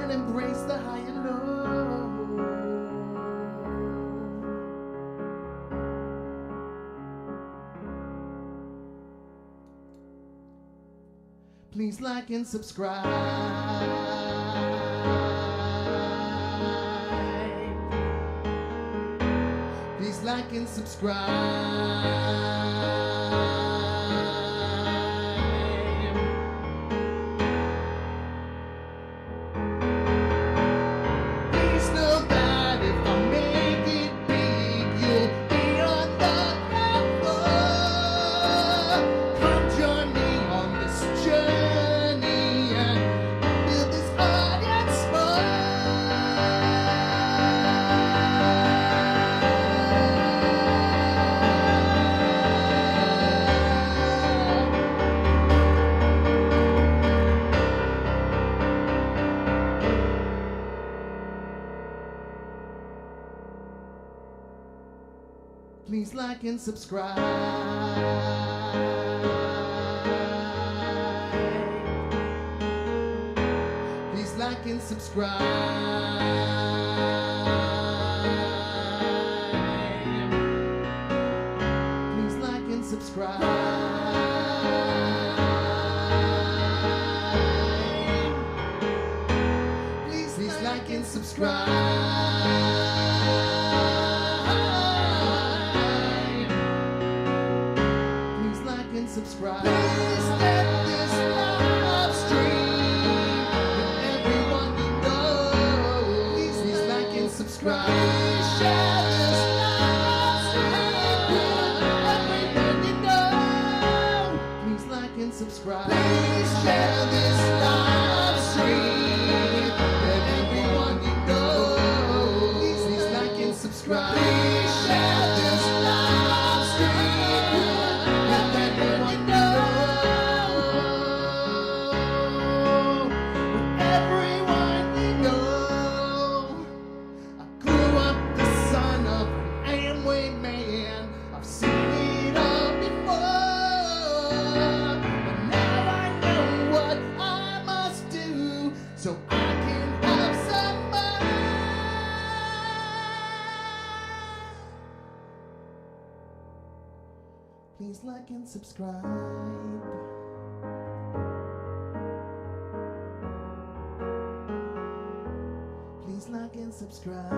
and embrace the high and low. Please like and subscribe. Please like and subscribe. Please know that if I make it big, you'll be on the cover. Come join me on this journey and build this audience more. Please like and subscribe. Please like and subscribe. Please like and subscribe. Please like and subscribe. Subscribe. Please let this live stream with everyone you know. Please like and subscribe. Please share this live stream with everyone you know. Please like and subscribe. Please share this live stream with everyone you know. Please like and subscribe. Please share this live stream. Please like and subscribe. Please like and subscribe.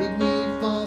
Could we fall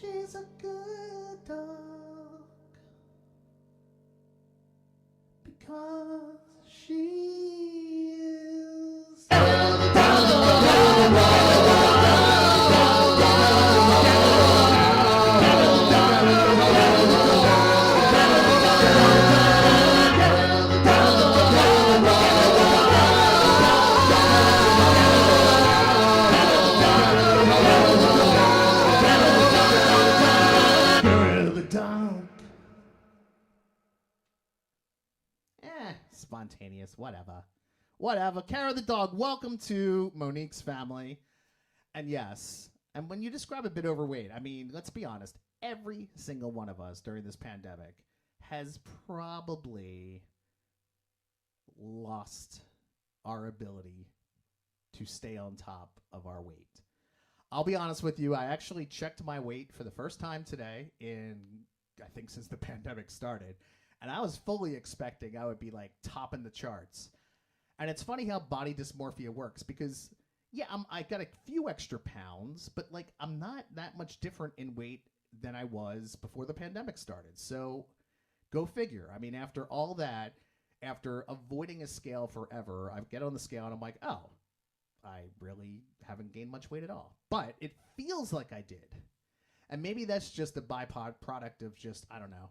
She's a good dog because she is. Spontaneous, whatever. Kara the dog, welcome to Monique's family. And yes, and when you describe a bit overweight, I mean, let's be honest, every single one of us during this pandemic has probably lost our ability to stay on top of our weight. I'll be honest with you, I actually checked my weight for the first time today I think since the pandemic started. And I was fully expecting I would be like topping the charts. And it's funny how body dysmorphia works because, yeah, I got a few extra pounds, but like I'm not that much different in weight than I was before the pandemic started. So go figure. I mean, after all that, after avoiding a scale forever, I get on the scale and I'm like, oh, I really haven't gained much weight at all. But it feels like I did. And maybe that's just a byproduct of just, I don't know.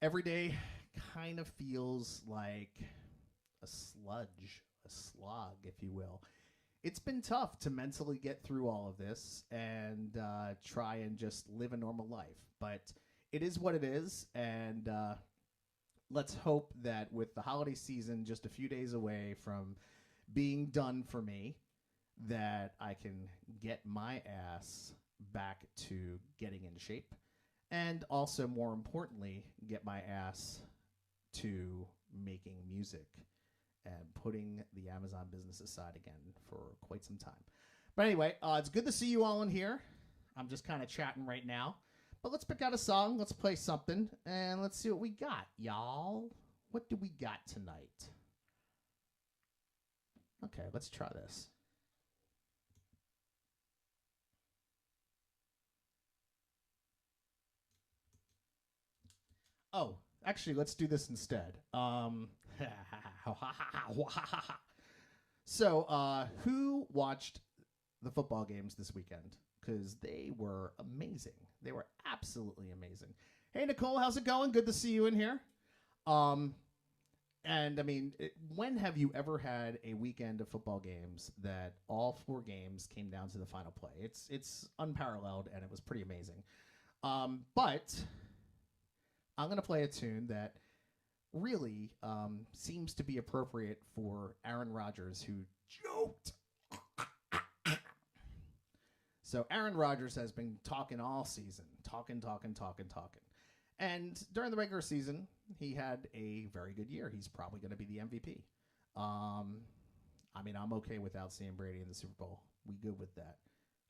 Every day kind of feels like a slog, if you will. It's been tough to mentally get through all of this and try and just live a normal life. But it is what it is, and let's hope that with the holiday season just a few days away from being done for me, that I can get my ass back to getting in shape. And also, more importantly, get my ass to making music and putting the Amazon business aside again for quite some time. But anyway, it's good to see you all in here. I'm just kind of chatting right now. But let's pick out a song, let's play something, and let's see what we got, y'all. What do we got tonight? Okay, let's try this. Oh, actually, let's do this instead. So, who watched the football games this weekend? Because they were amazing. They were absolutely amazing. Hey, Nicole, how's it going? Good to see you in here. And I mean, when have you ever had a weekend of football games that all 4 games came down to the final play? It's unparalleled, and it was pretty amazing. But I'm going to play a tune that really seems to be appropriate for Aaron Rodgers, who joked. So Aaron Rodgers has been talking all season, talking. And during the regular season, he had a very good year. He's probably going to be the MVP. I mean, I'm okay without seeing Brady in the Super Bowl. We good with that.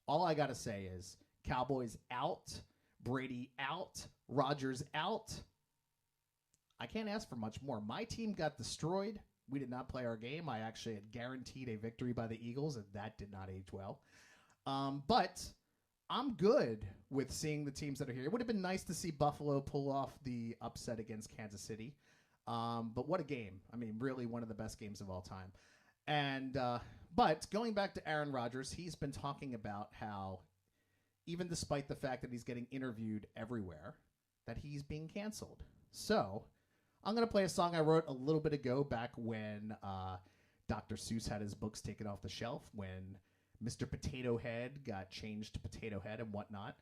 All I got to say is Cowboys out, Brady out, Rodgers out. I can't ask for much more. My team got destroyed. We did not play our game. I actually had guaranteed a victory by the Eagles, and that did not age well. But I'm good with seeing the teams that are here. It would have been nice to see Buffalo pull off the upset against Kansas City. But what a game. I mean, really one of the best games of all time. And but going back to Aaron Rodgers, he's been talking about how even despite the fact that he's getting interviewed everywhere, that he's being canceled. So I'm going to play a song I wrote a little bit ago back when Dr. Seuss had his books taken off the shelf, when Mr. Potato Head got changed to Potato Head and whatnot.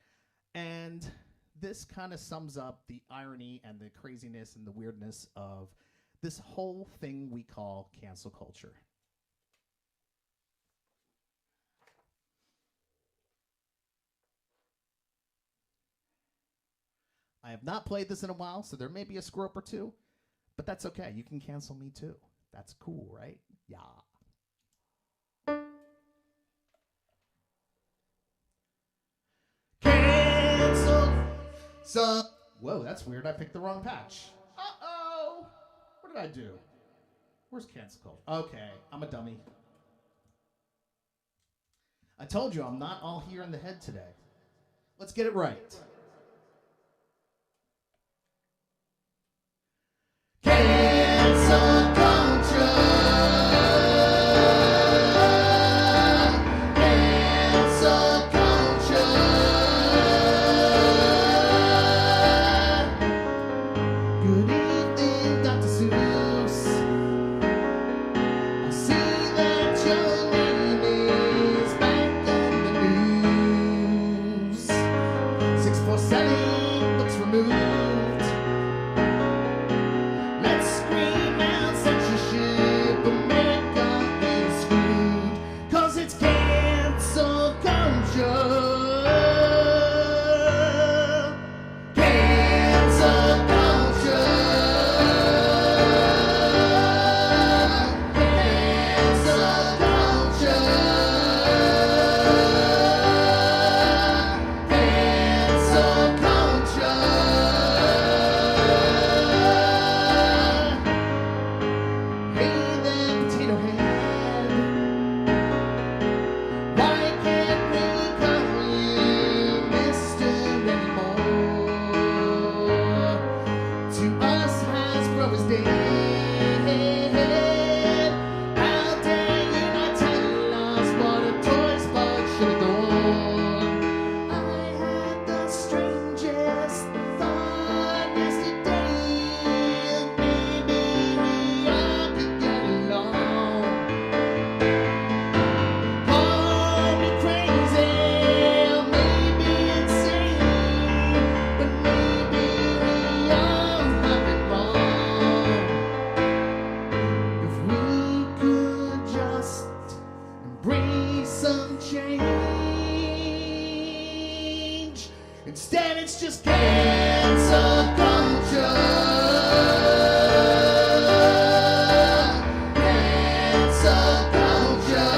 And this kind of sums up the irony and the craziness and the weirdness of this whole thing we call cancel culture. I have not played this in a while, so there may be a screw up or two, but that's okay. You can cancel me too. That's cool, right? Yeah. Cancel. So. Whoa, that's weird. I picked the wrong patch. Uh-oh. What did I do? Where's cancel culture? Okay, I'm a dummy. I told you I'm not all here in the head today. Let's get it right. Cancel culture. Cancel culture. Good evening, Dr. Seuss. I see that your name is back on the news. 647 books removed. Let's scream out censorship. America is screwed. 'Cause it's cancel culture. Cancel culture. Cancel culture. Cancel culture. Hey there, potato head. Why can't we call you Mr. anymore? To us, Hasbro is dead. How dare you not tell us what a toy spot should have done? I had the strangest thought yesterday. Maybe we all could get along. Call me crazy, or maybe insane, but maybe we all have it wrong. If we could just embrace some change, instead it's just cancel culture. Cancel culture.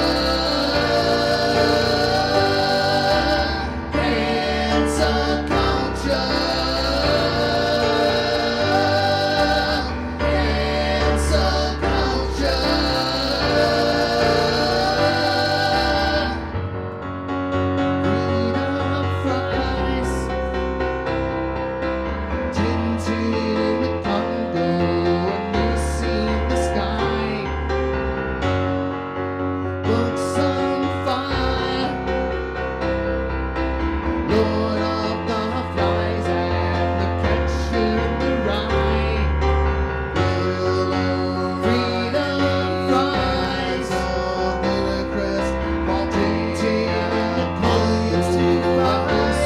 Cancel culture. Cancel culture. Freedom fries. Tinted in the Congo, and you see the sky. Books on fire. Lord of the Flies and the Catcher in the Rye. Freedom fries. Ludicrous. While tinted in the Congo,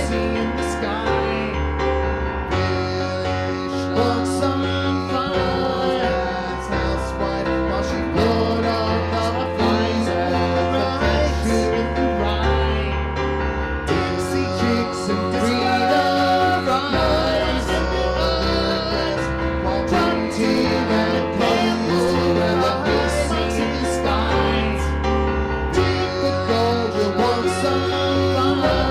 seeing the sky. Books on fire. Housewife while she Lord of the Flies and the Catcher in the Rye. Dixie chicks and freedom fries in the eyes. While tinted and Congo and the missing the skies. Typical, you want some fire.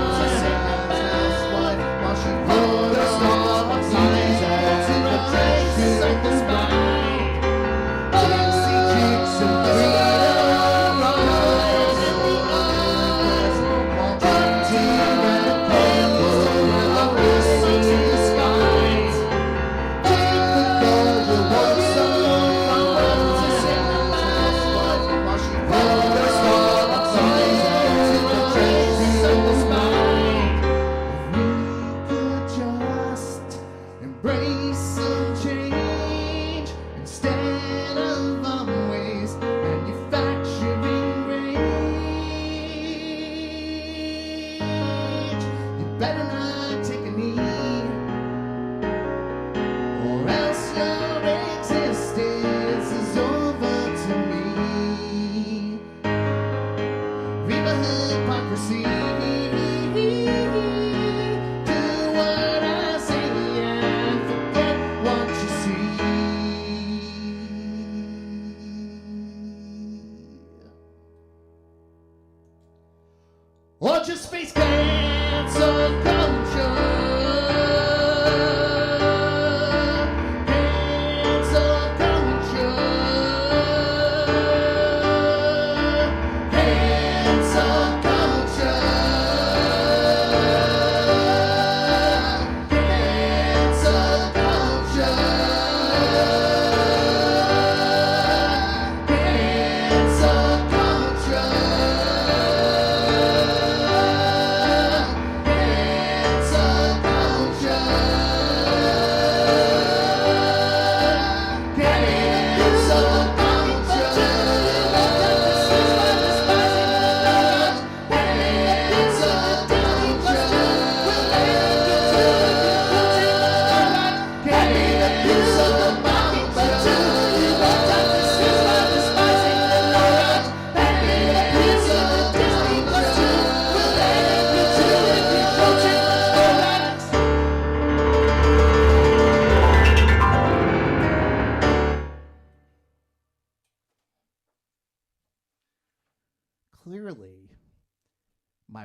Housewife while she Lord of the Flies and the Catcher in the Rye. Dixie chicks and freedom fries in the eyes. While tinted and Congo and the missing the skies. Typical, you want some fire. Housewife while she Lord of the Flies and the Catcher in the Rye. We could just embrace some change instead of always manufacturing rage. You better not take a knee, or else your existence is over to me. Viva hypocrisy. Do what I say and forget what you see. Or just face cancel culture. Cancel culture. Cancel culture.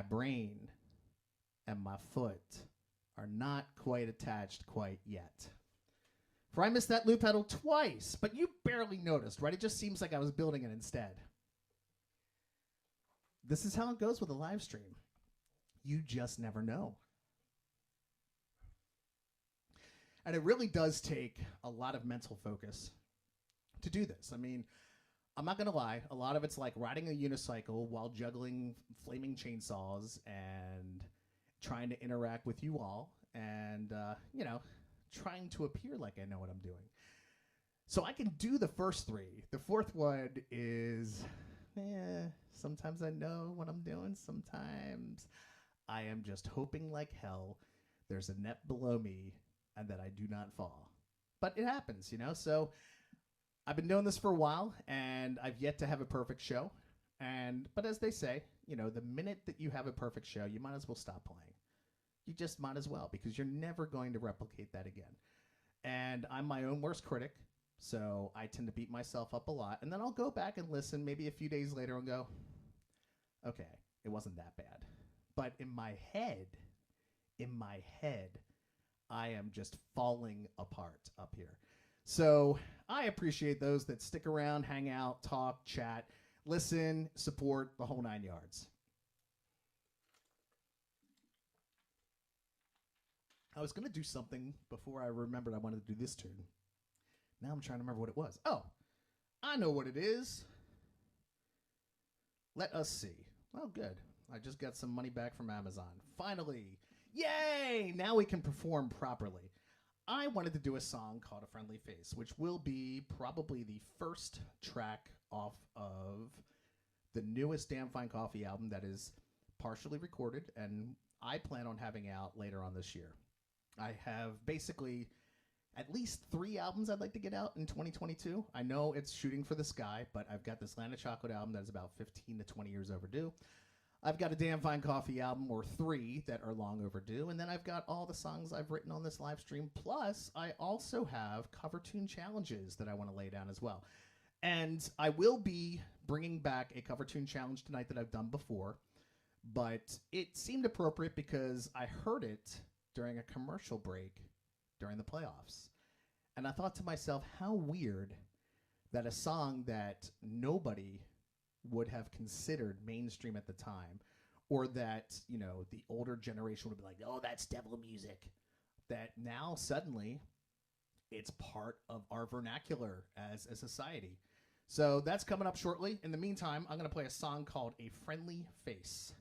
brain and my foot are not quite attached quite yet. For I missed that loop pedal twice, but you barely noticed, right? It just seems like I was building it instead. This is how it goes with a live stream. You just never know. And it really does take a lot of mental focus to do this. I mean, I'm not going to lie. A lot of it's like riding a unicycle while juggling flaming chainsaws and trying to interact with you all and, trying to appear like I know what I'm doing. So I can do the first three. The fourth one is, sometimes I know what I'm doing. Sometimes I am just hoping like hell there's a net below me and that I do not fall. But it happens, So I've been doing this for a while, and I've yet to have a perfect show. But as they say, the minute that you have a perfect show, you might as well stop playing. You just might as well, because you're never going to replicate that again. And I'm my own worst critic, so I tend to beat myself up a lot. And then I'll go back and listen maybe a few days later and go, okay, it wasn't that bad. But in my head, I am just falling apart up here. So I appreciate those that stick around, hang out, talk, chat, listen, support, the whole 9 yards. I was going to do something before I remembered I wanted to do this tune. Now I'm trying to remember what it was. Oh, I know what it is. Let us see. Oh, good. I just got some money back from Amazon. Finally. Yay! Now we can perform properly. I wanted to do a song called A Friendly Face, which will be probably the first track off of the newest Damn Fine Coffee album that is partially recorded, and I plan on having out later on this year. I have basically at least 3 albums I'd like to get out in 2022. I know it's shooting for the sky, but I've got this Land of Chocolate album that is about 15 to 20 years overdue. I've got a Damn Fine Coffee album, or 3, that are long overdue. And then I've got all the songs I've written on this live stream. Plus, I also have cover tune challenges that I want to lay down as well. And I will be bringing back a cover tune challenge tonight that I've done before. But it seemed appropriate because I heard it during a commercial break during the playoffs. And I thought to myself, how weird that a song that nobody would have considered mainstream at the time, or that, the older generation would be like, oh, that's devil music, that now suddenly it's part of our vernacular as a society. So that's coming up shortly. In the meantime, I'm going to play a song called A Friendly Face.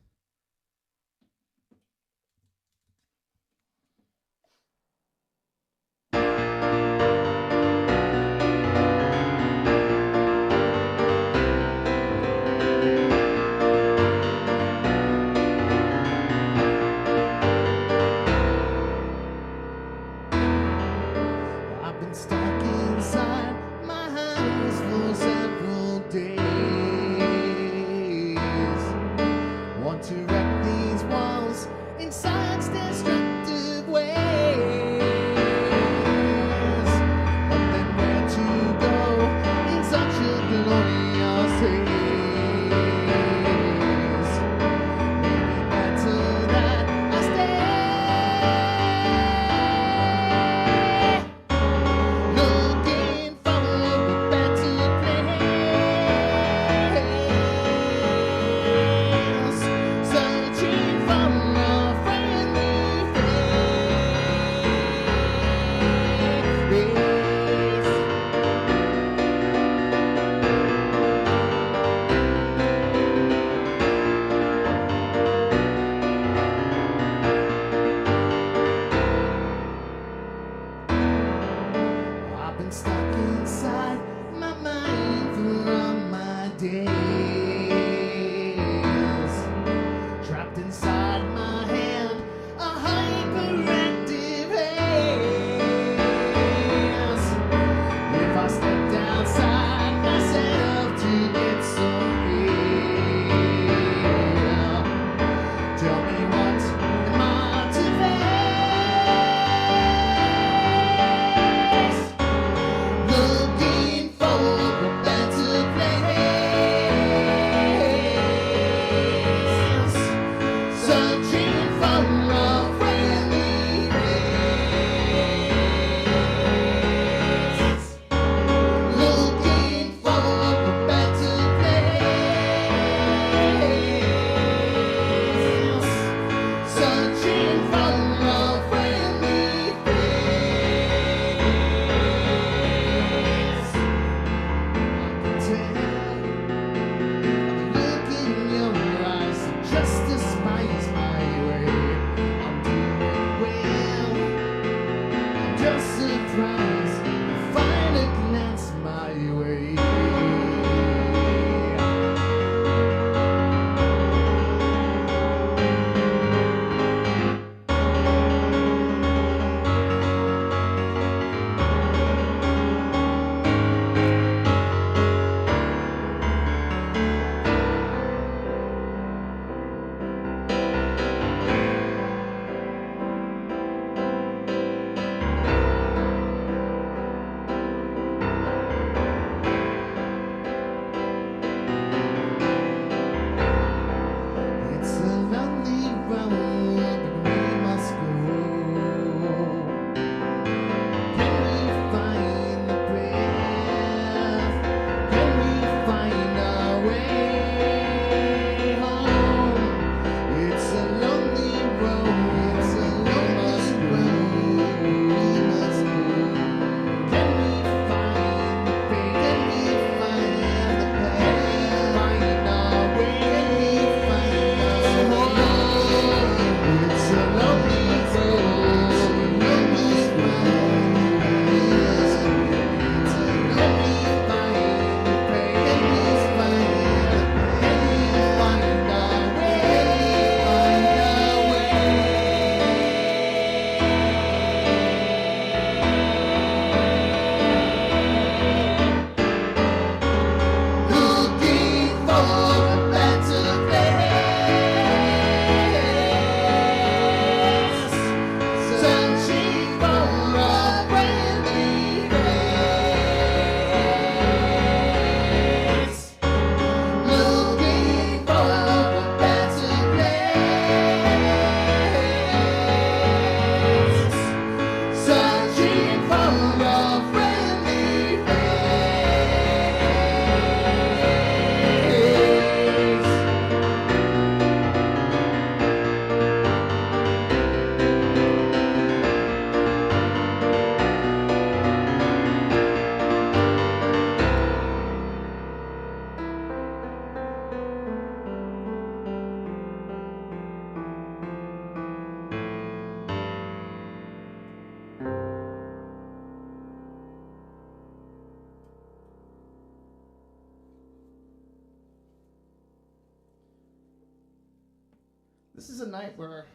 is a night where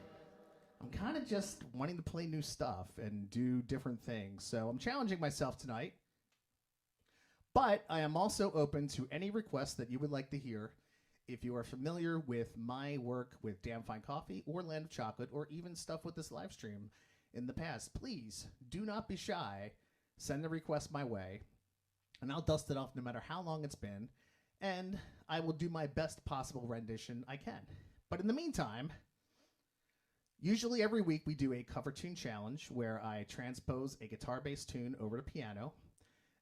I'm kind of just wanting to play new stuff and do different things. So I'm challenging myself tonight. But I am also open to any requests that you would like to hear. If you are familiar with my work with Damn Fine Coffee or Land of Chocolate or even stuff with this live stream in the past, please do not be shy. Send a request my way, and I'll dust it off no matter how long it's been, and I will do my best possible rendition I can. But in the meantime, usually every week we do a cover tune challenge where I transpose a guitar-based tune over to piano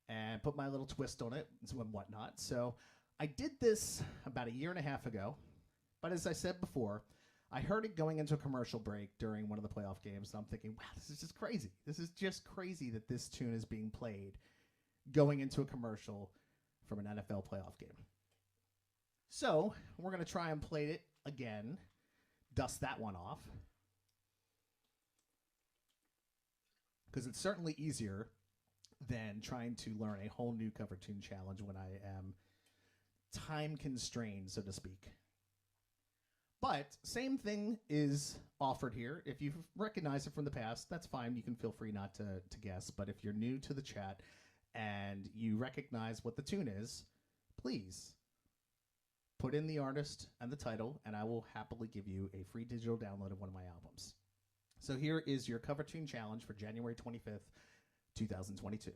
and put my little twist on it and whatnot. So I did this about a year and a half ago, but as I said before, I heard it going into a commercial break during one of the playoff games, and I'm thinking, wow, this is just crazy. This is just crazy that this tune is being played going into a commercial from an NFL playoff game. So we're going to try and play it again, dust that one off, because it's certainly easier than trying to learn a whole new cover tune challenge when I am time constrained, so to speak. But same thing is offered here. If you recognize it from the past, that's fine. You can feel free not to guess. But if you're new to the chat and you recognize what the tune is, please put in the artist and the title, and I will happily give you a free digital download of one of my albums. So here is your cover tune challenge for January 25th, 2022.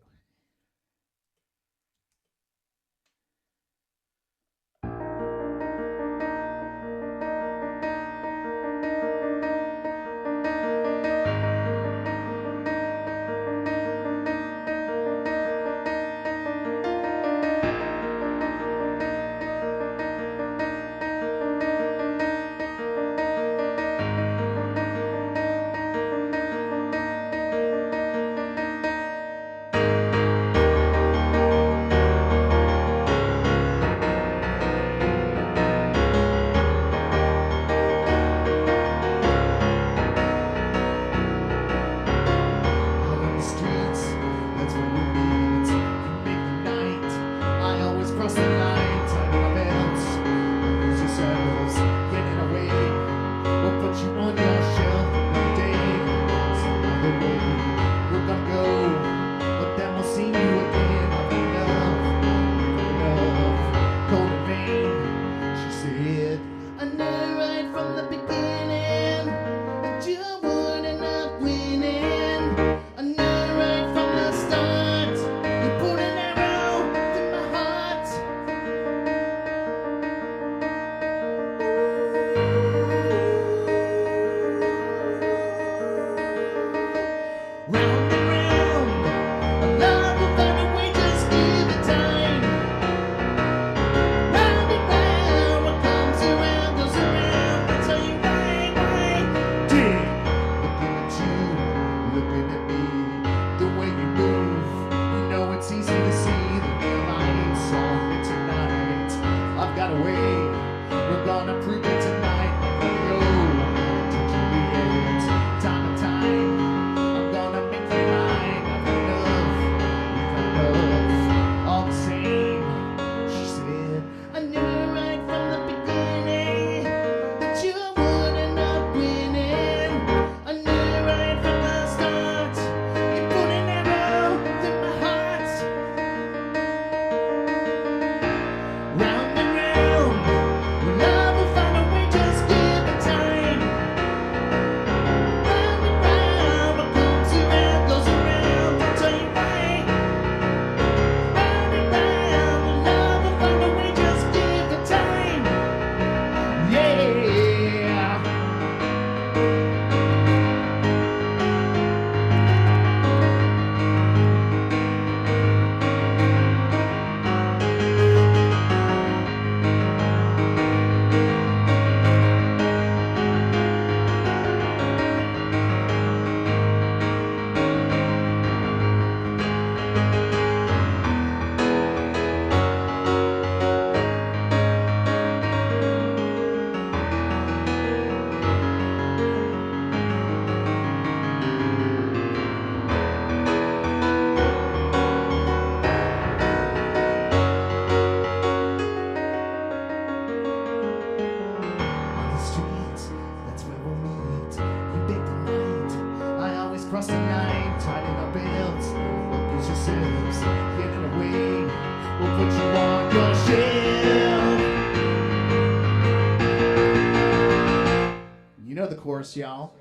chorus, y'all.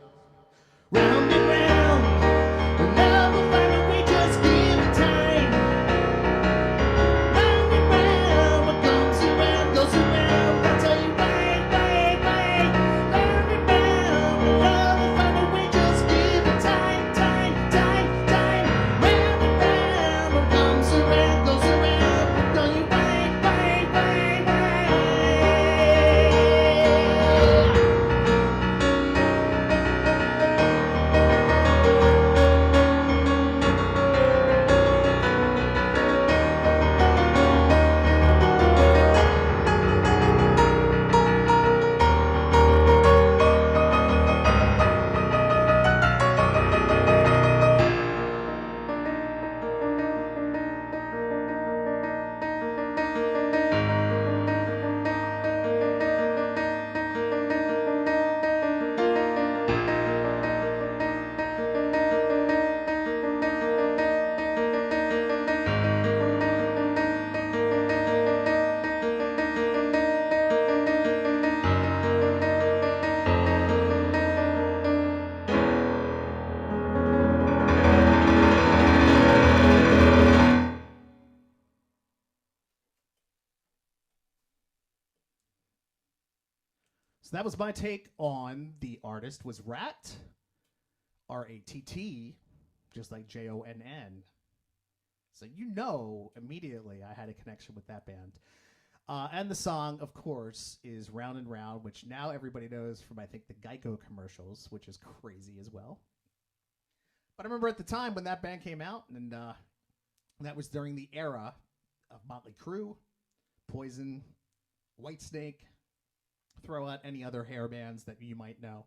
Round and round, love will find a way, just give it time. Round and round, what comes around goes around. I'll tell you why. Round and round, love will find a way, just give it time. Round and round, what comes around goes around. I'll tell you why. So that was my take on the artist was Ratt, R-A-T-T, just like Jonn. So you know immediately I had a connection with that band. And the song, of course, is Round and Round, which now everybody knows from, I think, the Geico commercials, which is crazy as well. But I remember at the time when that band came out, and that was during the era of Motley Crue, Poison, Whitesnake, throw out any other hair bands that you might know.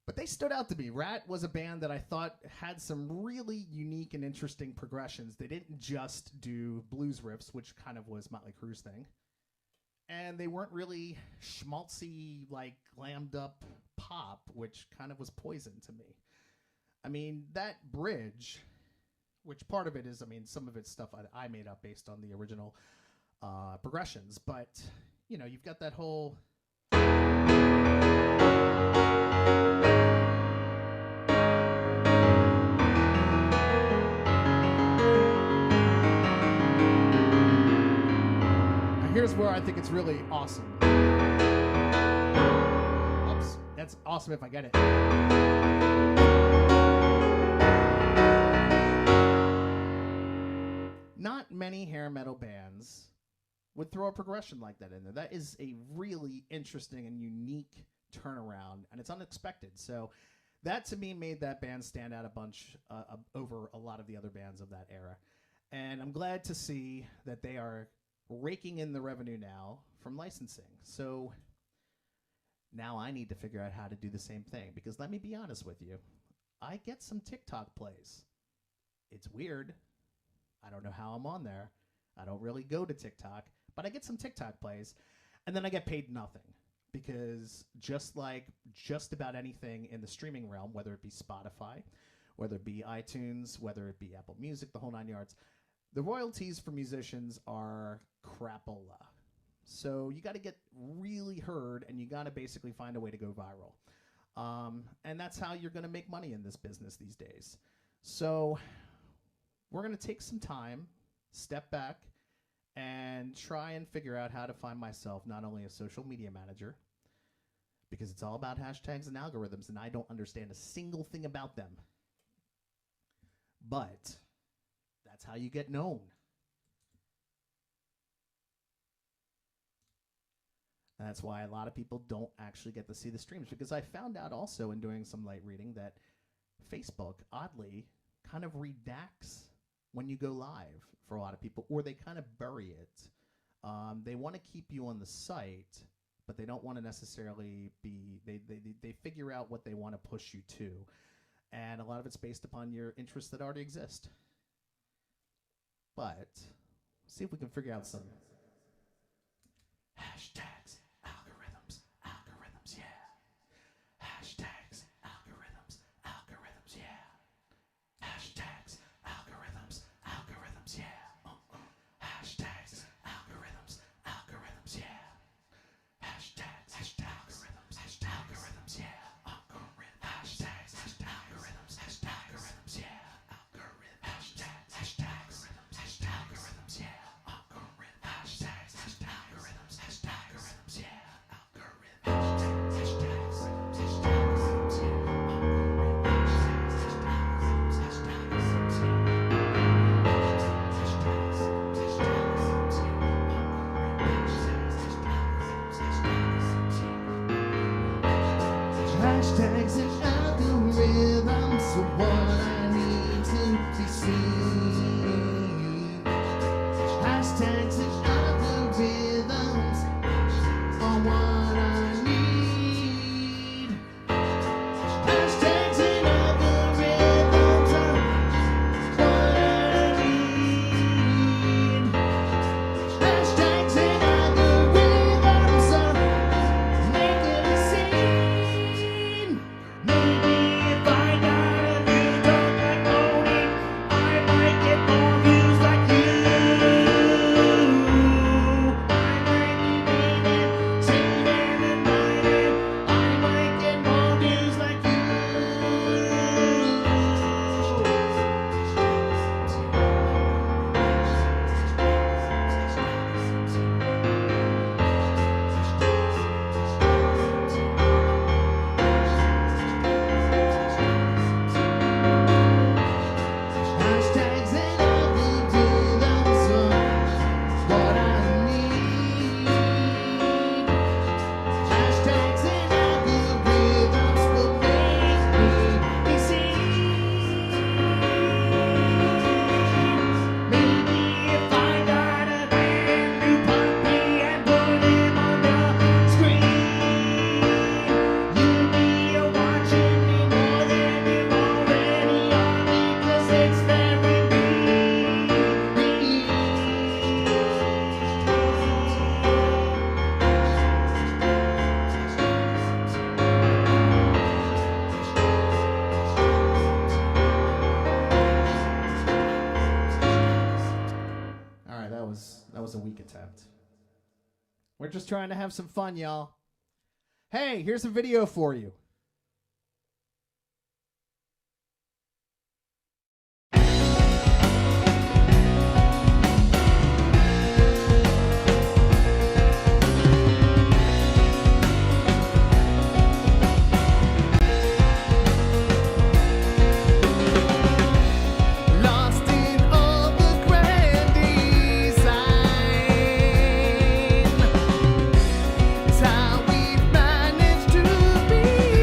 But they stood out to me. Ratt was a band that I thought had some really unique and interesting progressions. They didn't just do blues riffs, which kind of was Motley Crue's thing. And they weren't really schmaltzy, like glammed up pop, which kind of was Poison to me. I mean, that bridge, which part of it is, I mean, some of it's stuff I made up based on the original progressions. But, you know, you've got that whole... Here's where I think it's really awesome. Oops, that's awesome if I get it. Not many hair metal bands would throw a progression like that in there. That is a really interesting and unique turnaround, and it's unexpected. So that, to me, made that band stand out a bunch over a lot of the other bands of that era. And I'm glad to see that they are raking in the revenue now from licensing. So now I need to figure out how to do the same thing, because let me be honest with you, I get some TikTok plays. It's weird. I don't know how I'm on there. I don't really go to TikTok, but I get some TikTok plays, and then I get paid nothing, because just like just about anything in the streaming realm, whether it be Spotify, whether it be iTunes, whether it be Apple Music, the whole 9 yards, the royalties for musicians are crapola. So you got to get really heard, and you got to basically find a way to go viral. And that's how you're going to make money in this business these days. So we're going to take some time, step back, and try and figure out how to find myself not only a social media manager, because it's all about hashtags and algorithms, and I don't understand a single thing about them, but that's how you get known. And that's why a lot of people don't actually get to see the streams, because I found out also in doing some light reading that Facebook, oddly, kind of redacts when you go live for a lot of people, or they kind of bury it. They want to keep you on the site, but they don't want to necessarily be, they figure out what they want to push you to. And a lot of it's based upon your interests that already exist. But see if we can figure out some hashtags, algorithms, yeah. Hashtags, algorithms, yeah. Hashtags, algorithms, yeah. Hashtags, algorithms, yeah. Hashtags, algorithms, yeah. We're just trying to have some fun, y'all. Hey, here's a video for you. It's how we've managed to be.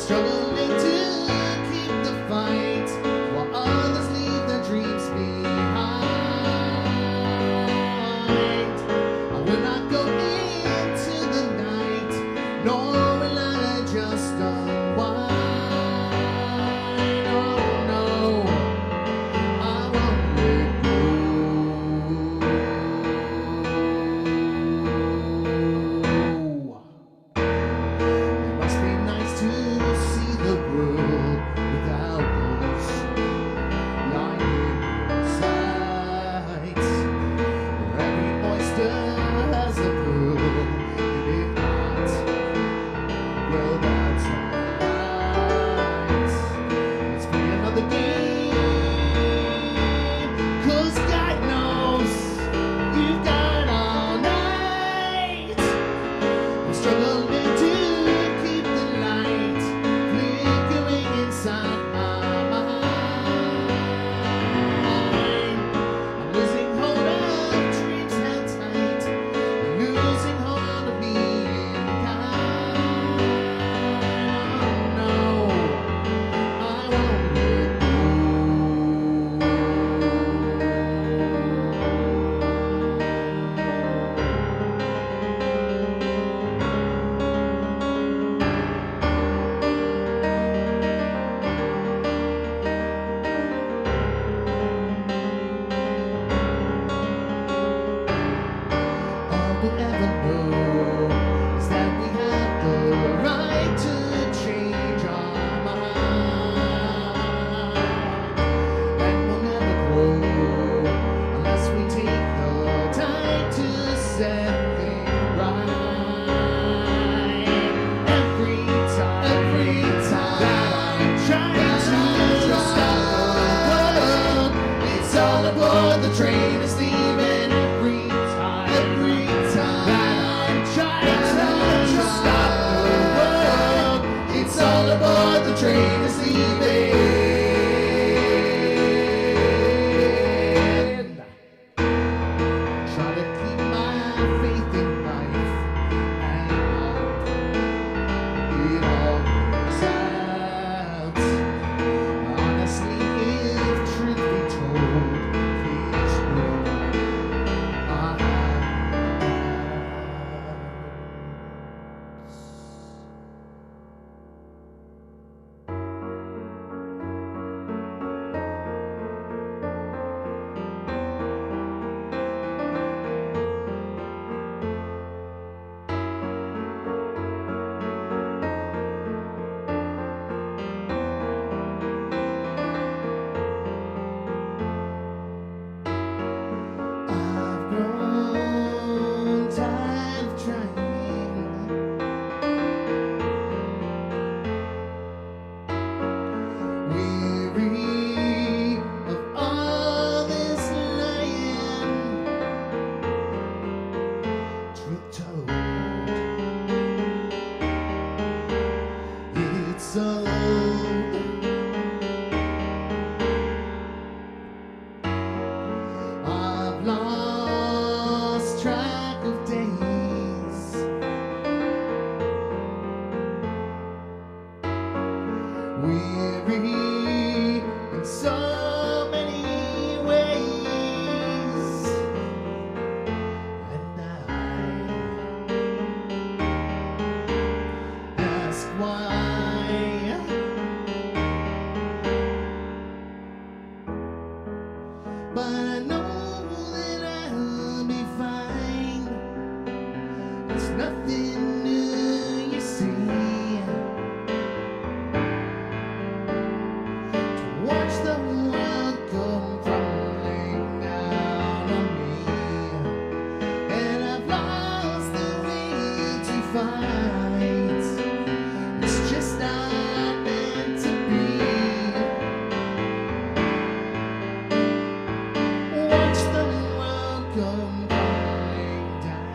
struggling to keep the fight while others leave their dreams behind. I will not go into the night, nor will I just unwind. Oh no, I won't let go. It must be nice to see the world without those lying sights. Every oyster has a pearl, and if not, well, that's alright. Let's play another game, 'cause God knows you've got all night. I'm struggling to keep the light flickering inside my mind. I'm losing hold of dreams held tight, losing hold of being kind. Oh no, I won't let go. All we'll ever know is that we have the right to change our mind, and we'll never grow unless we take the time to set things right. Every time that I'm trying to stop the world, it's all aboard the train is leaving. Every time that I'm trying to stop the world, it's all aboard the train is leaving. Try to keep my faith in life, and it all works out. Honestly, if truth be told, please know I have grown tired of trying, weary of all this lying. Truth told, it's old. I've lost track of days, weary in so many ways, and I ask why. But I know that I'll be fine. It's nothing new, you see. To watch the world come crumbling down on me, and I've lost the will to fight. It's just not meant to be. Watch the world come crumbling down.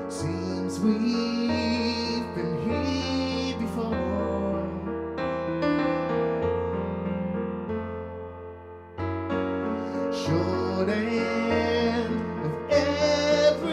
Seems we've been here before. Short end of every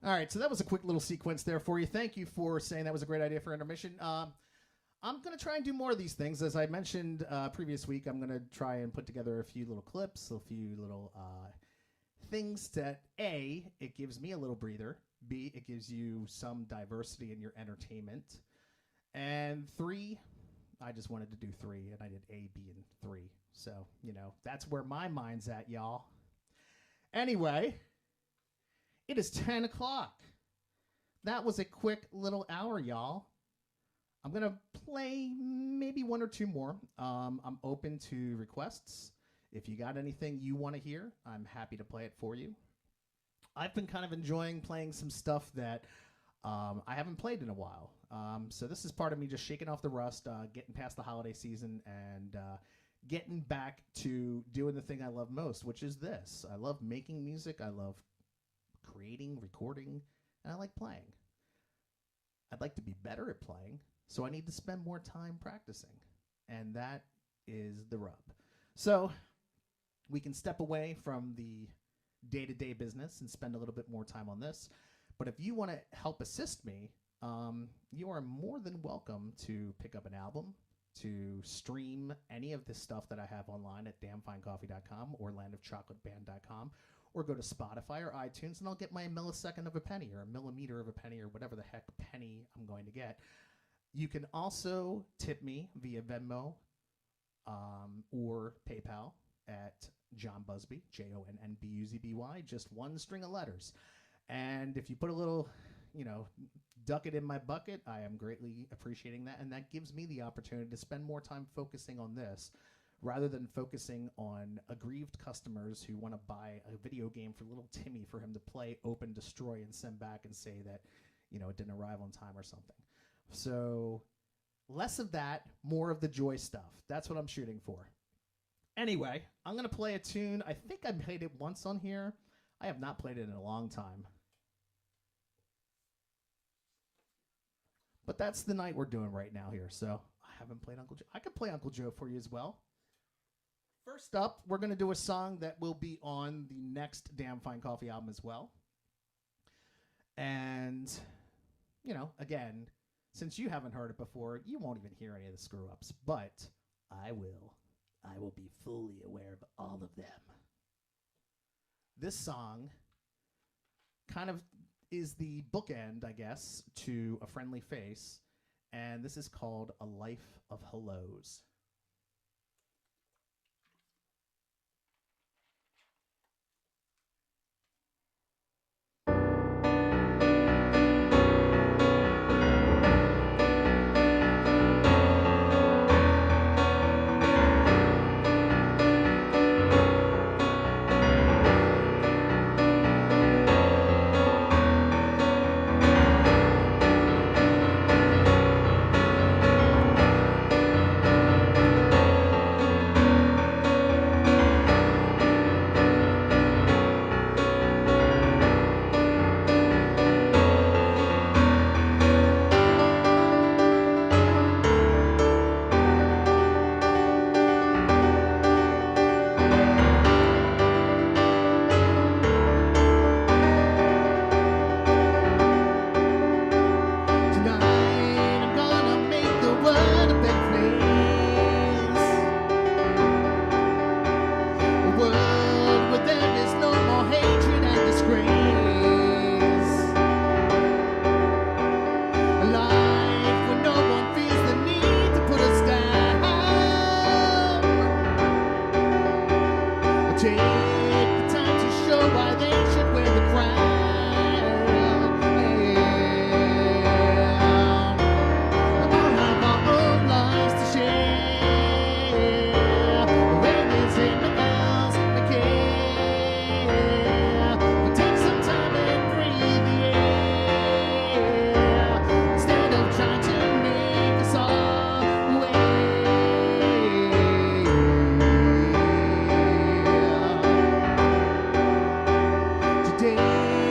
All right, so that was a quick little sequence there for you. Thank you for saying that was a great idea for intermission. I'm going to try and do more of these things. As I mentioned previous week, I'm going to try and put together a few little clips, a few little things that, A, it gives me a little breather. B, it gives you some diversity in your entertainment. And 3, I just wanted to do 3, and I did A, B, and 3. So, you know, that's where my mind's at, y'all. Anyway, it is 10 o'clock. That was a quick little hour, y'all. I'm going to play maybe 1 or 2 more. I'm open to requests. If you got anything you want to hear, I'm happy to play it for you. I've been kind of enjoying playing some stuff that I haven't played in a while. So this is part of me just shaking off the rust, getting past the holiday season, and getting back to doing the thing I love most, which is this. I love making music. I love creating, recording, and I like playing. I'd like to be better at playing, so I need to spend more time practicing, and that is the rub. So we can step away from the day-to-day business and spend a little bit more time on this. But if you want to help assist me, you are more than welcome to pick up an album, to stream any of this stuff that I have online at damnfinecoffee.com or landofchocolateband.com, or go to Spotify or iTunes, and I'll get my millisecond of a penny or a millimeter of a penny or whatever the heck penny I'm going to get. You can also tip me via Venmo or PayPal at Jonn Buzby, JONNBUZBY, just 1 string of letters. And if you put a little, duck it in my bucket, I am greatly appreciating that. And that gives me the opportunity to spend more time focusing on this rather than focusing on aggrieved customers who want to buy a video game for little Timmy for him to play, open, destroy, and send back and say that, it didn't arrive on time or something. So less of that, more of the joy stuff. That's what I'm shooting for. Anyway, I'm going to play a tune. I think I played it once on here. I have not played it in a long time. But that's the night we're doing right now here. So I haven't played Uncle Joe. I could play Uncle Joe for you as well. First up, we're going to do a song that will be on the next Damn Fine Coffee album as well. And, again, since you haven't heard it before, you won't even hear any of the screw-ups. But I will. I will be fully aware of all of them. This song kind of is the bookend, I guess, to A Friendly Face. And this is called A Life of Hellos. Today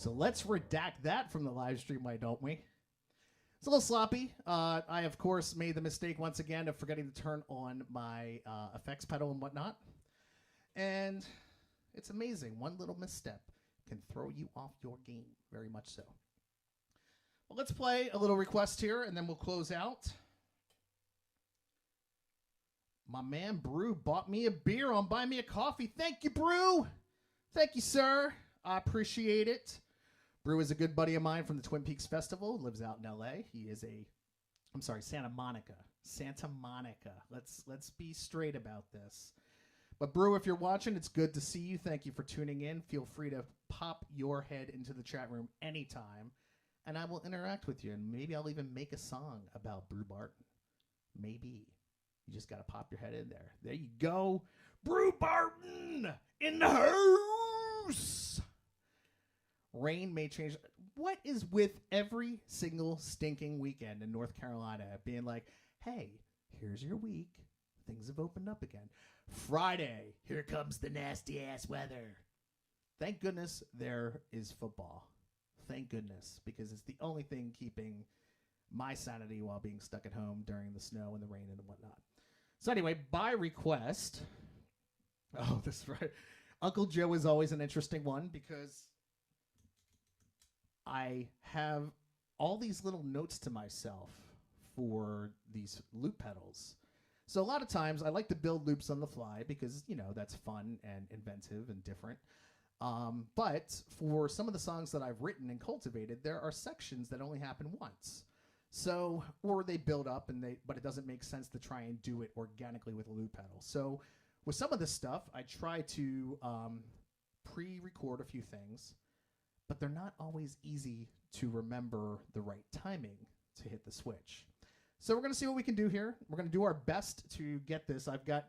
So let's redact that from the live stream, why don't we? It's a little sloppy. I, of course, made the mistake once again of forgetting to turn on my effects pedal and whatnot. And it's amazing. One little misstep can throw you off your game, very much so. Well, let's play a little request here, and then we'll close out. My man Brew bought me a beer on Buy Me a Coffee. Thank you, Brew. Thank you, sir. I appreciate it. Brew is a good buddy of mine from the Twin Peaks Festival. Lives out in L.A. He is Santa Monica. Santa Monica. Let's be straight about this. But Brew, if you're watching, it's good to see you. Thank you for tuning in. Feel free to pop your head into the chat room anytime, and I will interact with you. And maybe I'll even make a song about Brew Barton. Maybe. You just got to pop your head in there. There you go. Brew Barton in the house. Rain may change. What is with every single stinking weekend in North Carolina being like, hey, here's your week. Things have opened up again. Friday, here comes the nasty ass weather. Thank goodness there is football. Thank goodness, because it's the only thing keeping my sanity while being stuck at home during the snow and the rain and whatnot. So anyway, by request, oh, this is right. Uncle Joe is always an interesting one because I have all these little notes to myself for these loop pedals. So a lot of times I like to build loops on the fly because, you know, that's fun and inventive and different. But for some of the songs that I've written and cultivated, there are sections that only happen once. So, or they build up but it doesn't make sense to try and do it organically with a loop pedal. So with some of this stuff, I try to pre-record a few things, but they're not always easy to remember the right timing to hit the switch. So we're going to see what we can do here. We're going to do our best to get this. I've got,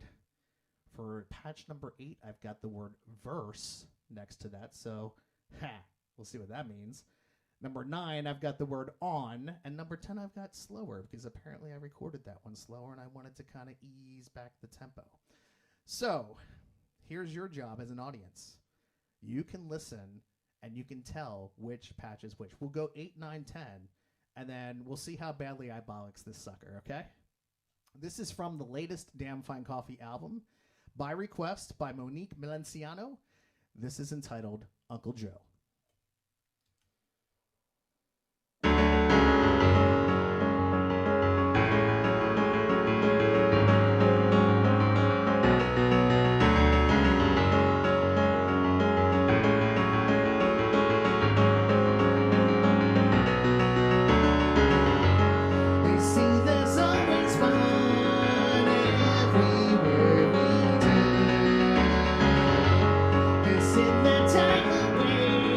for patch number 8, I've got the word verse next to that. So, we'll see what that means. Number 9, I've got the word on. And number 10, I've got slower, because apparently I recorded that one slower, and I wanted to kind of ease back the tempo. So, here's your job as an audience. You can listen, and you can tell which patch is which. We'll go 8, 9, 10. And then we'll see how badly I bollocks this sucker, okay? This is from the latest Damn Fine Coffee album, by request by Monique Milenciano. This is entitled Uncle Joe. In that time away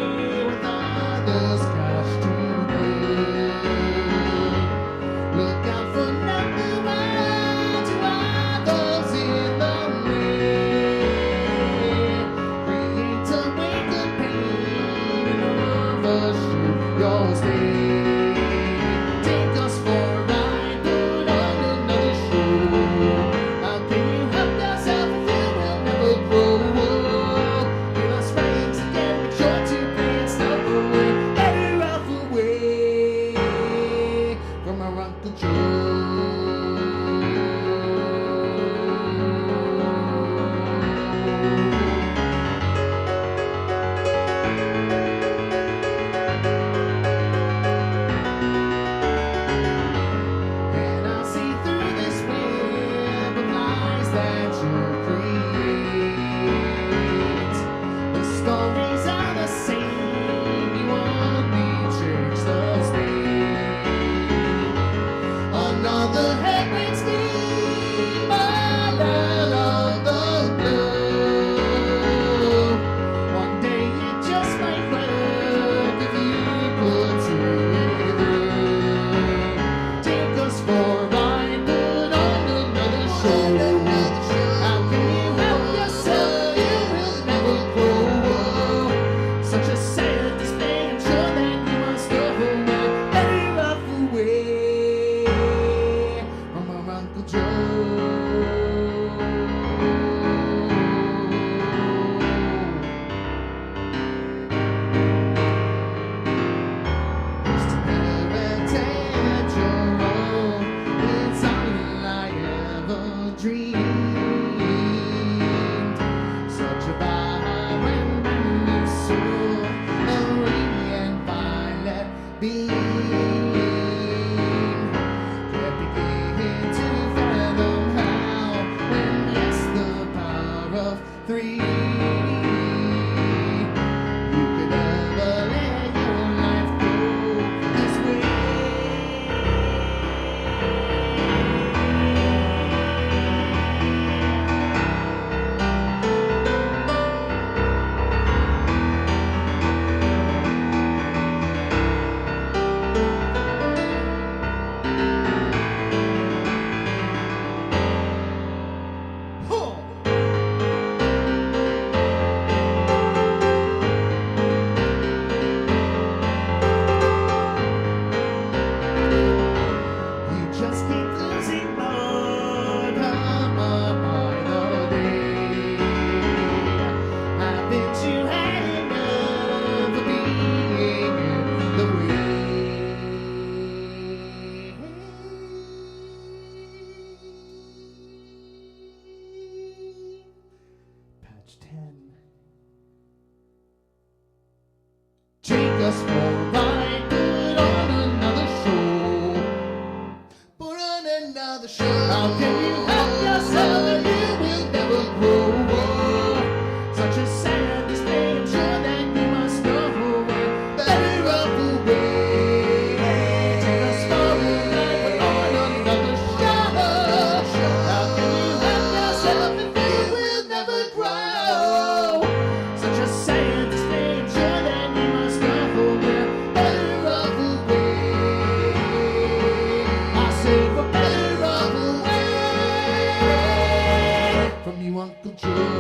Batch 10. Take us for a ride, put on another show. Put on another show. How can you help yourself if you will never grow? Such a sad display, I'm sure that you must know. Better off away. Take us for a ride, put on another show. How can you help yourself if you will never grow? Such a sad display, I'm sure that you must know. Better off away. I say we're better off away from you, Uncle Joe.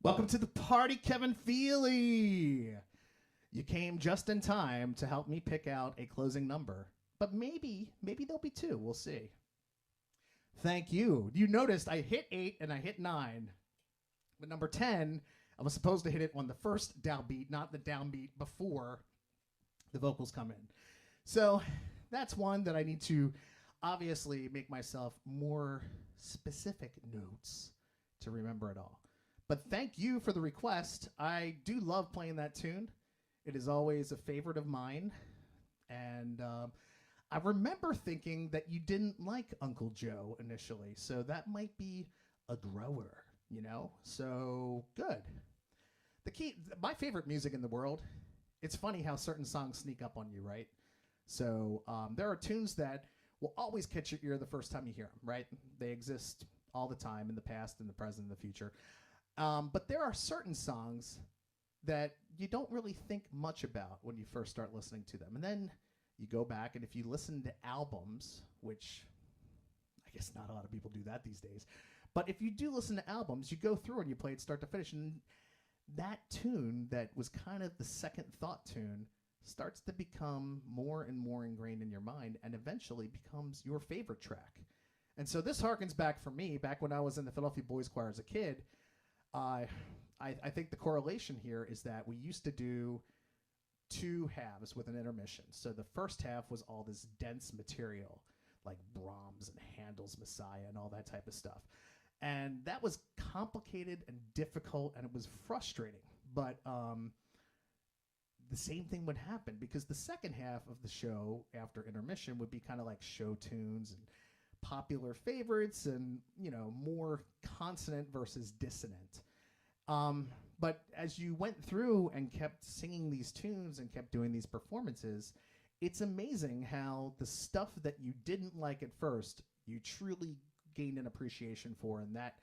Welcome to the party, Kevin Feely. You came just in time to help me pick out a closing number, but maybe there'll be two. We'll see. Thank you. You noticed I hit 8 and I hit 9, but number 10, I was supposed to hit it on the first downbeat, not the downbeat before the vocals come in. So that's one that I need to obviously make myself more specific notes to remember it all. But thank you for the request. I do love playing that tune. It is always a favorite of mine. And I remember thinking that you didn't like Uncle Joe initially. So that might be a grower, you know? So good. My favorite music in the world, it's funny how certain songs sneak up on you, right? So there are tunes that will always catch your ear the first time you hear them, right? They exist all the time in the past, in the present, in the future. But there are certain songs that you don't really think much about when you first start listening to them. And then you go back, and if you listen to albums, which I guess not a lot of people do that these days, but if you do listen to albums, you go through and you play it start to finish, and that tune that was kind of the second thought tune starts to become more and more ingrained in your mind and eventually becomes your favorite track. And so this harkens back for me, back when I was in the Philadelphia Boys Choir as a kid. I think the correlation here is that we used to do two halves with an intermission. So the first half was all this dense material, like Brahms and Handel's Messiah and all that type of stuff. And that was complicated and difficult, and it was frustrating. But the same thing would happen, because the second half of the show after intermission would be kind of like show tunes and popular favorites and, you know, more consonant versus dissonant. But as you went through and kept singing these tunes and kept doing these performances, it's amazing how the stuff that you didn't like at first, you truly gained an appreciation for, and that,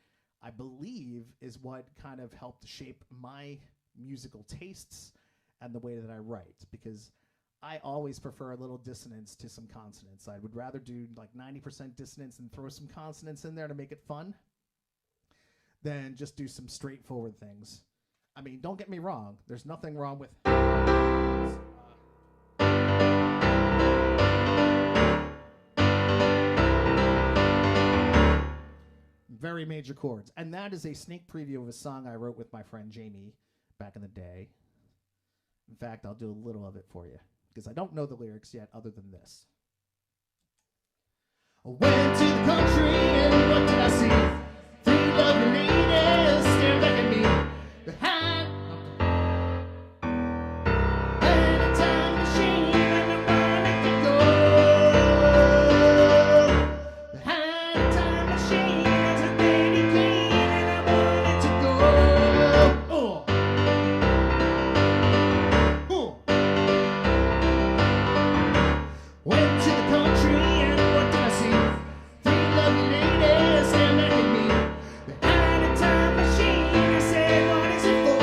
I believe, is what kind of helped shape my musical tastes and the way that I write, because I always prefer a little dissonance to some consonants. I would rather do like 90% dissonance and throw some consonants in there to make it fun than just do some straightforward things. I mean, don't get me wrong. There's nothing wrong with very major chords. And that is a sneak preview of a song I wrote with my friend Jamie back in the day. In fact, I'll do a little of it for you, because I don't know the lyrics yet other than this. I went to the country and what did I see? Three lovely ladies staring back at me. Behind and a time machine and I wanted to go. Behind a time machine there's a lady queen and I wanted to go. Went to the country and what did I see? Three lovely ladies staring back at me. Behind a time machine, I said, what is it for?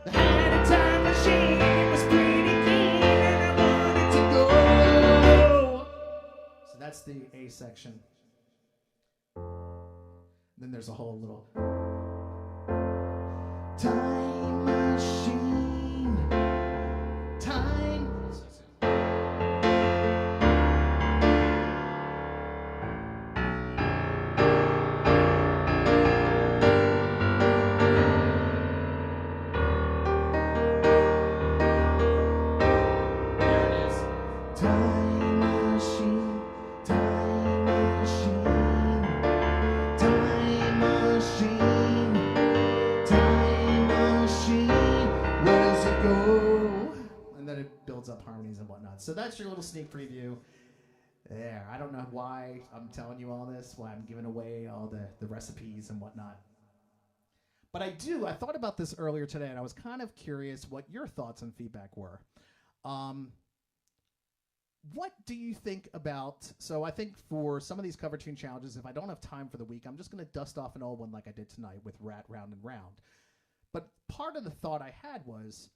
Behind a time machine, it was pretty keen and I wanted to go. So that's the A section. Then there's a whole little time machine, time. that's your little sneak preview. There. I don't know why I'm telling you all this, why I'm giving away all the recipes and whatnot. But I thought about this earlier today, and I was kind of curious what your thoughts and feedback were. What do you think about, so I think for some of these cover tune challenges, if I don't have time for the week, I'm just going to dust off an old one like I did tonight with Rat Round and Round. But part of the thought I had was,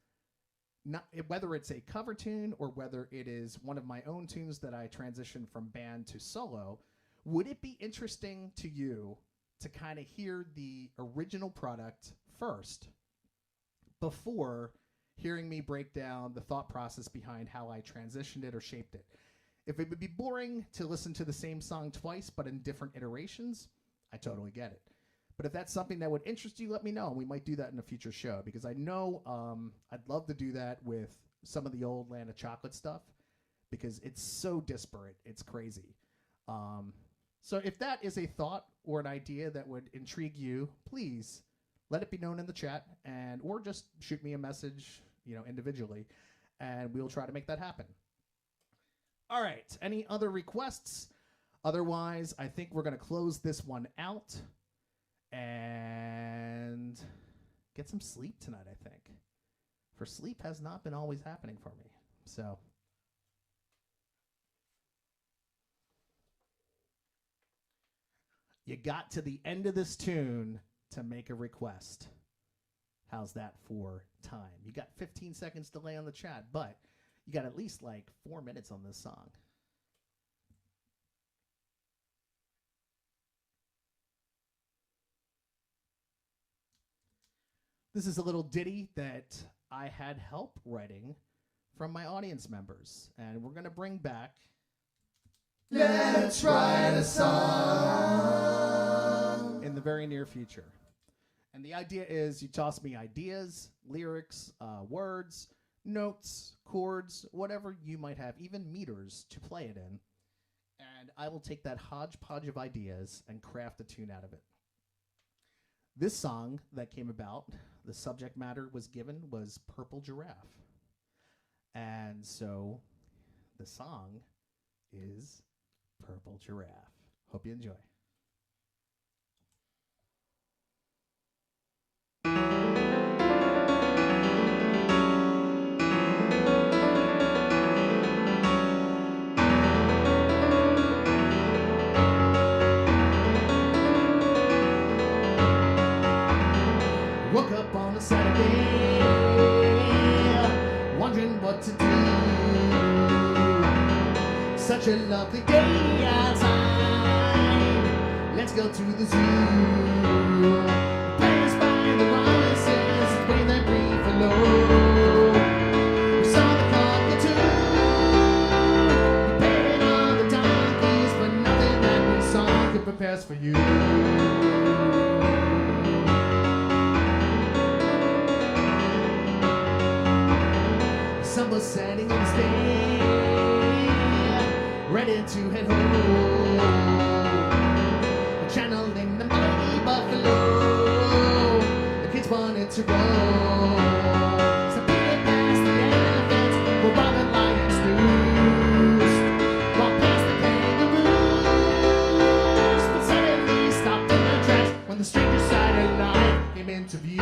not whether it's a cover tune or whether it is one of my own tunes that I transitioned from band to solo, would it be interesting to you to kind of hear the original product first before hearing me break down the thought process behind how I transitioned it or shaped it? If it would be boring to listen to the same song twice but in different iterations, I totally get it. But if that's something that would interest you, let me know. We might do that in a future show, because I know I'd love to do that with some of the old Land of Chocolate stuff, because it's so disparate. It's crazy. So if that is a thought or an idea that would intrigue you, please let it be known in the chat, or just shoot me a message, individually, and we'll try to make that happen. All right. Any other requests? Otherwise, I think we're going to close this one out and get some sleep tonight, I think. For sleep has not been always happening for me. So you got to the end of this tune to make a request. How's that for time? You got 15 seconds delay on the chat, but you got at least like 4 minutes on this song. This is a little ditty that I had help writing from my audience members, and we're going to bring back Let's Write a Song in the very near future. And the idea is you toss me ideas, lyrics, words, notes, chords, whatever you might have, even meters to play it in, and I will take that hodgepodge of ideas and craft a tune out of it. This song that came about, the subject matter was Purple Giraffe. And so the song is Purple Giraffe. Hope you enjoy. Woke up on a Saturday, wondering what to do. Such a lovely day outside. Let's go to the zoo. Pass by the rices, where they breathe below. We saw the cockatoo. We petted all the donkeys, but nothing that we saw could prepare us for you. Sun was setting on the stage, ready to head home, channeling the mighty buffalo. The kids wanted to roll, so Peter past the elephants, where Robin lions loosed, walked past the kangaroos, but suddenly stopped in their tracks when the stranger side of life came into view.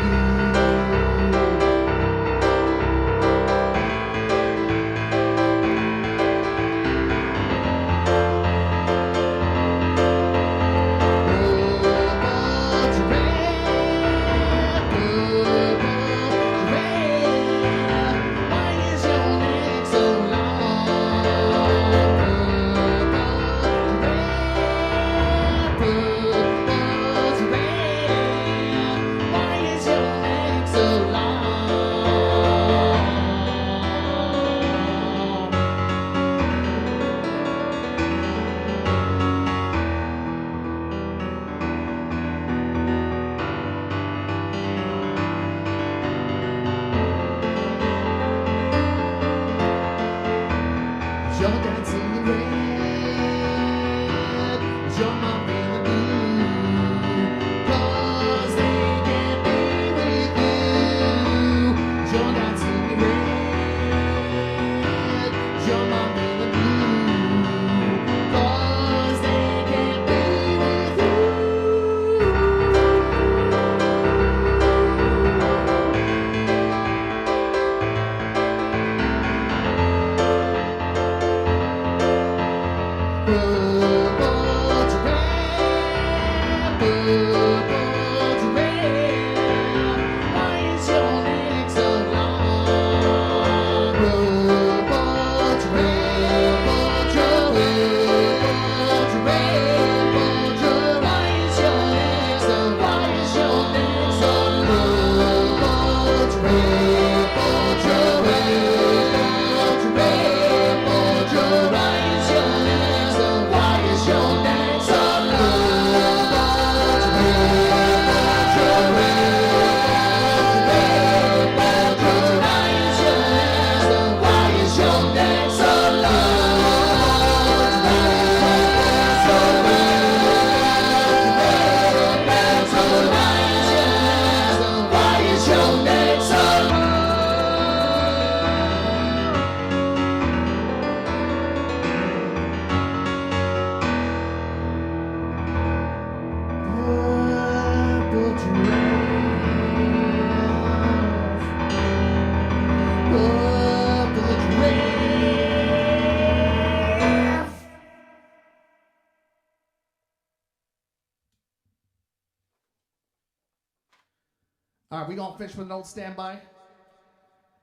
All right, we gonna finish with an old standby.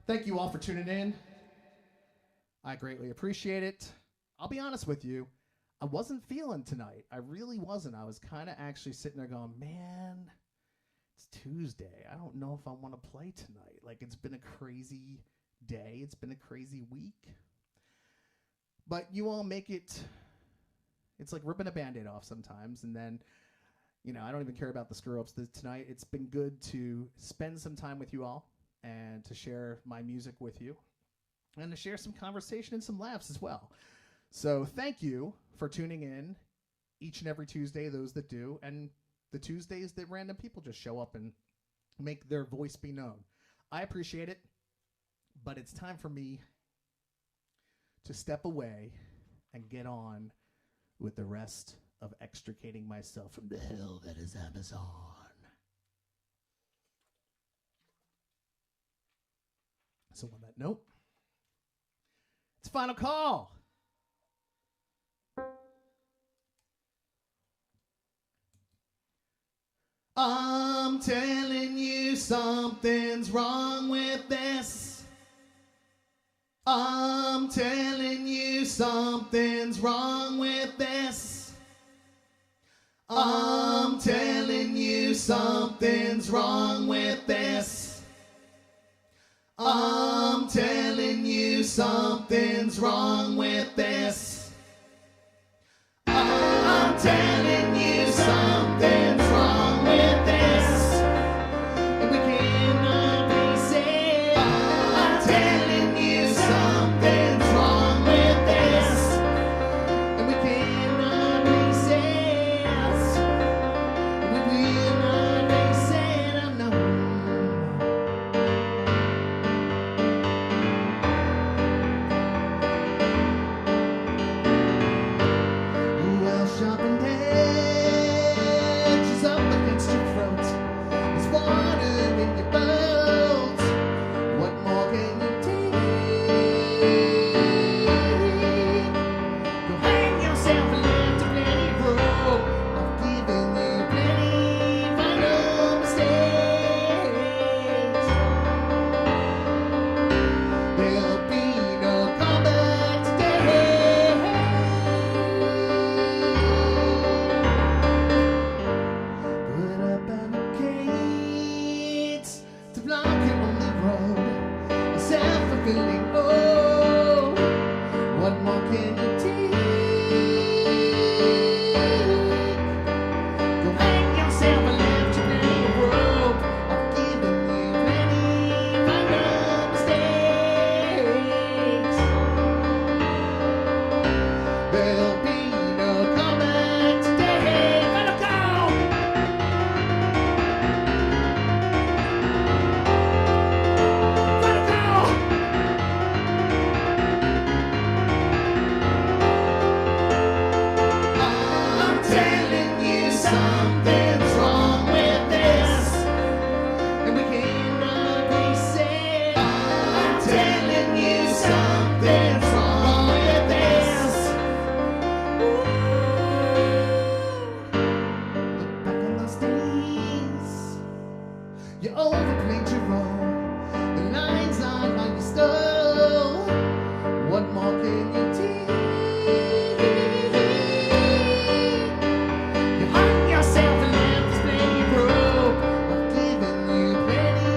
Thank you all for tuning in. I greatly appreciate it. I'll be honest with you, I wasn't feeling tonight. I really wasn't. I was kind of actually sitting there going, man, it's Tuesday. I don't know if I want to play tonight. Like, it's been a crazy day. It's been a crazy week. But you all make it, it's like ripping a Band-Aid off sometimes, and then you know, I don't even care about the screw-ups tonight. It's been good to spend some time with you all and to share my music with you and to share some conversation and some laughs as well. So thank you for tuning in each and every Tuesday, those that do, and the Tuesdays that random people just show up and make their voice be known. I appreciate it, but it's time for me to step away and get on with the rest of extricating myself from the hell that is Amazon. So on that note, it's final call. I'm telling you something's wrong with this. I'm telling you something's wrong with this. I'm telling you something's wrong with this. I'm telling you something's wrong with this. I'm telling you something's wrong with this. And we cannot be saved. I'm telling you something's wrong with this. And we cannot be saved. Look back on those days. You overplayed your role. The lines on how you stole. What more can you do? You hung yourself and left this plenty rope. I've given you plenty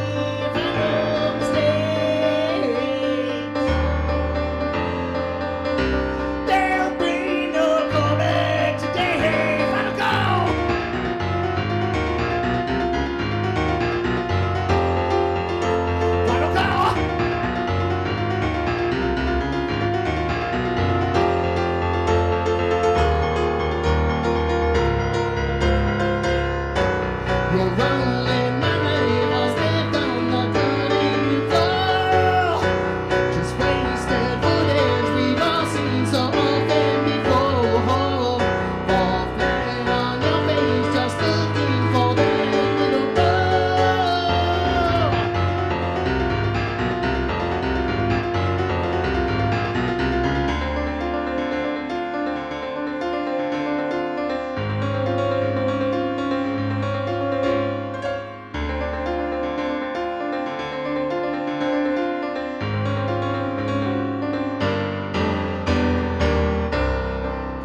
if I know mistakes. There'll be no comeback today. Final go. Final go. You're rolling my name, I'll step on the cutting floor. Just wasted footage we've all seen so often before. Fall flat on your face, just looking for that little more.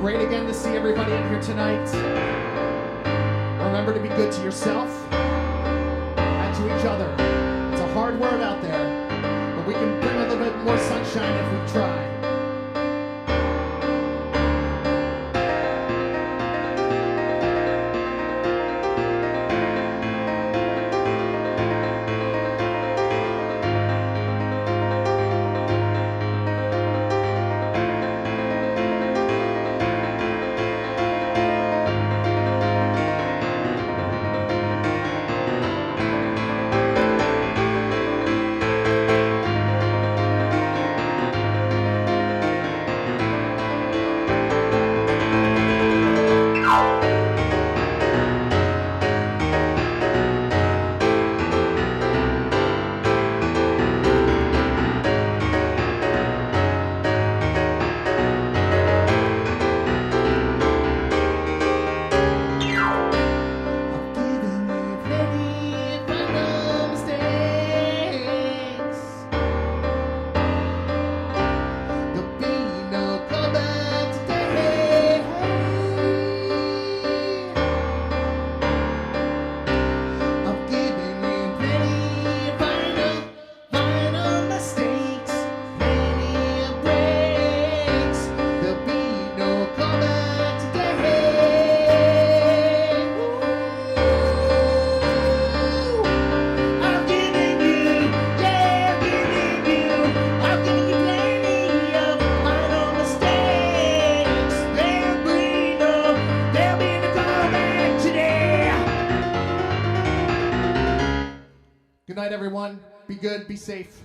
Great again to see everybody in here tonight. Remember to be good to yourself and to each other. It's a hard word out there, but we can bring a little bit more sunshine if we try. I've given you plenty if I know mistakes. There'll be no comeback today. I've given you plenty if I know final mistakes. Plenty of breaks. There'll be no comeback today. I've given you, yeah, I've given you plenty of final mistakes. There'll be no comeback today. Good night, everyone. Be good, be safe.